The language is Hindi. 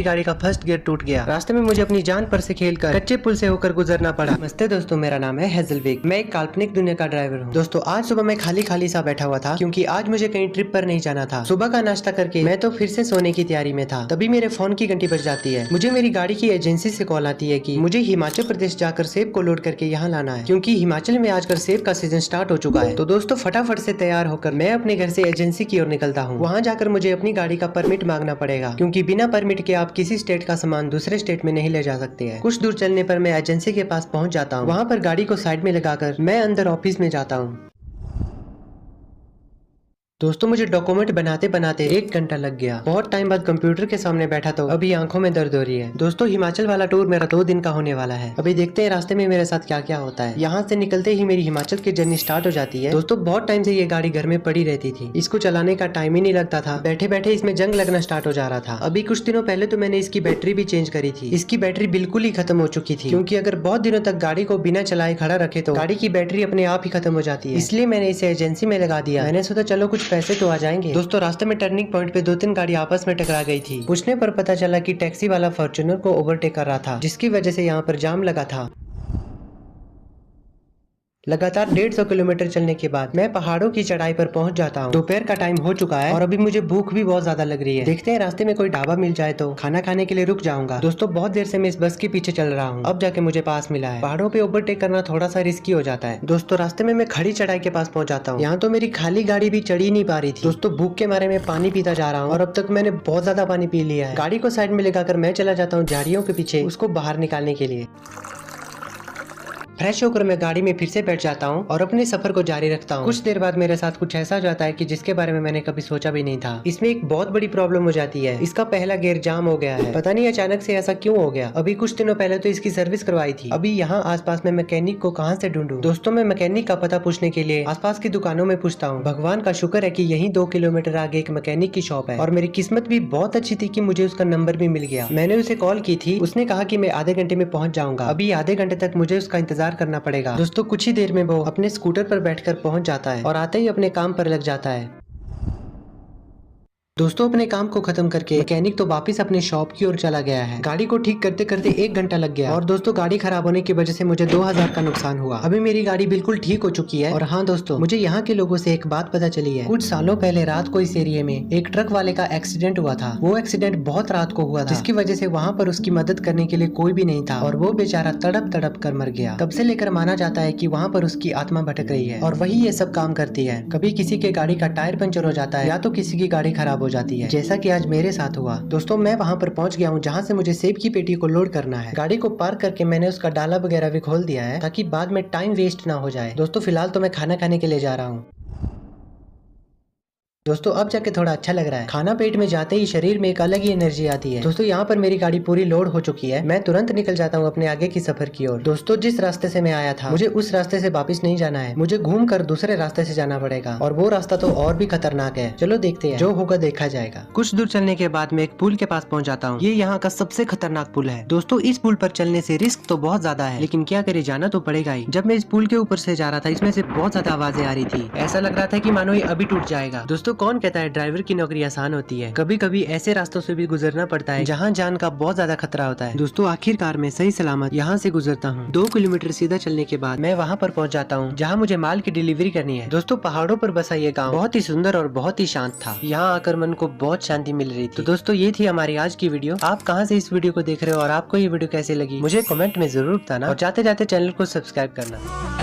गाड़ी का फर्स्ट गियर टूट गया। रास्ते में मुझे अपनी जान पर से खेलकर कच्चे पुल से होकर गुजरना पड़ा। नमस्ते दोस्तों, मेरा नाम है हेजलविक। मैं एक काल्पनिक दुनिया का ड्राइवर हूँ। दोस्तों आज सुबह मैं खाली खाली सा बैठा हुआ था क्योंकि आज मुझे कहीं ट्रिप पर नहीं जाना था। सुबह का नाश्ता करके मैं तो फिर से सोने की तैयारी में था, तभी मेरे फोन की घंटी बज जाती है। मुझे मेरी गाड़ी की एजेंसी से कॉल आती है कि मुझे हिमाचल प्रदेश जाकर सेब को लोड करके यहाँ लाना है, क्योंकि हिमाचल में आजकल सेब का सीजन स्टार्ट हो चुका है। तो दोस्तों फटाफट से तैयार होकर मैं अपने घर से एजेंसी की ओर निकलता हूँ। वहाँ जाकर मुझे अपनी गाड़ी का परमिट मांगना पड़ेगा, क्योंकि बिना परमिट के आप किसी स्टेट का सामान दूसरे स्टेट में नहीं ले जा सकते हैं। कुछ दूर चलने पर मैं एजेंसी के पास पहुँच जाता हूँ। वहाँ पर गाड़ी को साइड में लगाकर मैं अंदर ऑफिस में जाता हूँ। दोस्तों मुझे डॉक्यूमेंट बनाते बनाते 1 घंटा लग गया। बहुत टाइम बाद कंप्यूटर के सामने बैठा तो अभी आंखों में दर्द हो रही है। दोस्तों हिमाचल वाला टूर मेरा 2 दिन का होने वाला है। अभी देखते हैं रास्ते में मेरे साथ क्या क्या होता है। यहाँ से निकलते ही मेरी हिमाचल की जर्नी स्टार्ट हो जाती है। दोस्तों बहुत टाइम से ये गाड़ी घर में पड़ी रहती थी, इसको चलाने का टाइम ही नहीं लगता था। बैठे बैठे इसमें जंग लगना स्टार्ट हो जा रहा था। अभी कुछ दिनों पहले तो मैंने इसकी बैटरी भी चेंज करी थी। इसकी बैटरी बिल्कुल ही खत्म हो चुकी थी, क्योंकि अगर बहुत दिनों तक गाड़ी को बिना चलाए खड़ा रखे तो गाड़ी की बैटरी अपने आप ही खत्म हो जाती है। इसलिए मैंने इसे एजेंसी में लगा दिया। मैंने सोचा चलो कुछ पैसे तो आ जाएंगे। दोस्तों रास्ते में टर्निंग पॉइंट पे 2-3 गाड़ी आपस में टकरा गई थी। पूछने पर पता चला कि टैक्सी वाला फॉर्च्यूनर को ओवरटेक कर रहा था, जिसकी वजह से यहाँ पर जाम लगा था। लगातार 150 किलोमीटर चलने के बाद मैं पहाड़ों की चढ़ाई पर पहुंच जाता हूं। दोपहर का टाइम हो चुका है और अभी मुझे भूख भी बहुत ज्यादा लग रही है। देखते हैं रास्ते में कोई ढाबा मिल जाए तो खाना खाने के लिए रुक जाऊंगा। दोस्तों बहुत देर से मैं इस बस के पीछे चल रहा हूं, अब जाके मुझे पास मिला है। पहाड़ों पे ओवरटेक करना थोड़ा सा रिस्की हो जाता है। दोस्तों रास्ते में मैं खड़ी चढ़ाई के पास पहुंच जाता हूँ। यहाँ तो मेरी खाली गाड़ी भी चढ़ी नहीं पा रही थी। दोस्तों भूख के मारे में पानी पीता जा रहा हूँ और अब तक मैंने बहुत ज्यादा पानी पी लिया है। गाड़ी को साइड में लगाकर मैं चला जाता हूँ झाड़ियों के पीछे, उसको बाहर निकालने के लिए। फ्रेश होकर मैं गाड़ी में फिर से बैठ जाता हूँ और अपने सफर को जारी रखता हूँ। कुछ देर बाद मेरे साथ कुछ ऐसा हो जाता है कि जिसके बारे में मैंने कभी सोचा भी नहीं था। इसमें एक बहुत बड़ी प्रॉब्लम हो जाती है। इसका पहला गियर जाम हो गया है। पता नहीं अचानक से ऐसा क्यों हो गया। अभी कुछ दिनों पहले तो इसकी सर्विस करवाई थी। अभी यहाँ आसपास में मैकेनिक को कहाँ से ढूंढूं। दोस्तों मैं मैकेनिक का पता पूछने के लिए आसपास की दुकानों में पूछता हूँ। भगवान का शुक्र है कि यही 2 किलोमीटर आगे एक मैकेनिक की शॉप है और मेरी किस्मत भी बहुत अच्छी थी कि मुझे उसका नंबर भी मिल गया। मैंने उसे कॉल की थी, उसने कहा कि मैं आधे घंटे में पहुंच जाऊंगा। अभी आधे घंटे तक मुझे उसका इंतजार करना पड़ेगा। दोस्तों कुछ ही देर में वो अपने स्कूटर पर बैठकर पहुंच जाता है और आते ही अपने काम पर लग जाता है। दोस्तों अपने काम को खत्म करके मैकेनिक तो वापस अपने शॉप की ओर चला गया है। गाड़ी को ठीक करते करते 1 घंटा लग गया और दोस्तों गाड़ी खराब होने की वजह से मुझे 2000 का नुकसान हुआ। अभी मेरी गाड़ी बिल्कुल ठीक हो चुकी है। और हाँ दोस्तों, मुझे यहाँ के लोगों से एक बात पता चली है। कुछ सालों पहले रात को इस एरिया में एक ट्रक वाले का एक्सीडेंट हुआ था। वो एक्सीडेंट बहुत रात को हुआ था, जिसकी वजह से वहाँ पर उसकी मदद करने के लिए कोई भी नहीं था और वो बेचारा तड़प तड़प कर मर गया। तब से लेकर माना जाता है कि वहाँ पर उसकी आत्मा भटक रही है और वही ये सब काम करती है। कभी किसी के गाड़ी का टायर पंचर हो जाता है या तो किसी की गाड़ी खराब हो जाती है, जैसा आज मेरे साथ हुआ। दोस्तों मैं वहां पर पहुंच गया हूं जहां से मुझे सेब की पेटी को लोड करना है। गाड़ी को पार्क करके मैंने उसका डाला वगैरह भी खोल दिया है ताकि बाद में टाइम वेस्ट ना हो जाए। दोस्तों फिलहाल तो मैं खाना खाने के लिए जा रहा हूं। दोस्तों अब जाके थोड़ा अच्छा लग रहा है। खाना पेट में जाते ही शरीर में एक अलग ही एनर्जी आती है। दोस्तों यहाँ पर मेरी गाड़ी पूरी लोड हो चुकी है। मैं तुरंत निकल जाता हूँ अपने आगे की सफर की ओर। दोस्तों जिस रास्ते से मैं आया था मुझे उस रास्ते से वापस नहीं जाना है, मुझे घूम कर दूसरे रास्ते से जाना पड़ेगा और वो रास्ता तो और भी खतरनाक है। चलो देखते हैं, जो होगा देखा जाएगा। कुछ दूर चलने के बाद मैं एक पुल के पास पहुँच जाता हूँ। ये यहाँ का सबसे खतरनाक पुल है। दोस्तों इस पुल पर चलने से रिस्क तो बहुत ज्यादा है, लेकिन क्या करे, जाना तो पड़ेगा ही। जब मैं इस पुल के ऊपर से जा रहा था इसमें से बहुत ज्यादा आवाजें आ रही थी। ऐसा लग रहा था कि मानो ये अभी टूट जाएगा। दोस्तों कौन कहता है ड्राइवर की नौकरी आसान होती है। कभी कभी ऐसे रास्तों से भी गुजरना पड़ता है जहाँ जान का बहुत ज्यादा खतरा होता है। दोस्तों आखिरकार मैं सही सलामत यहाँ से गुजरता हूँ। 2 किलोमीटर सीधा चलने के बाद मैं वहाँ पर पहुँच जाता हूँ जहाँ मुझे माल की डिलीवरी करनी है। दोस्तों पहाड़ों पर बसा ये गाँव बहुत ही सुंदर और बहुत ही शांत था। यहाँ आकर मन को बहुत शांति मिल रही थी। तो दोस्तों ये थी हमारी आज की वीडियो। आप कहाँ से इस वीडियो को देख रहे हो और आपको ये वीडियो कैसे लगी मुझे कमेंट में जरूर बताना और जाते जाते चैनल को सब्सक्राइब करना।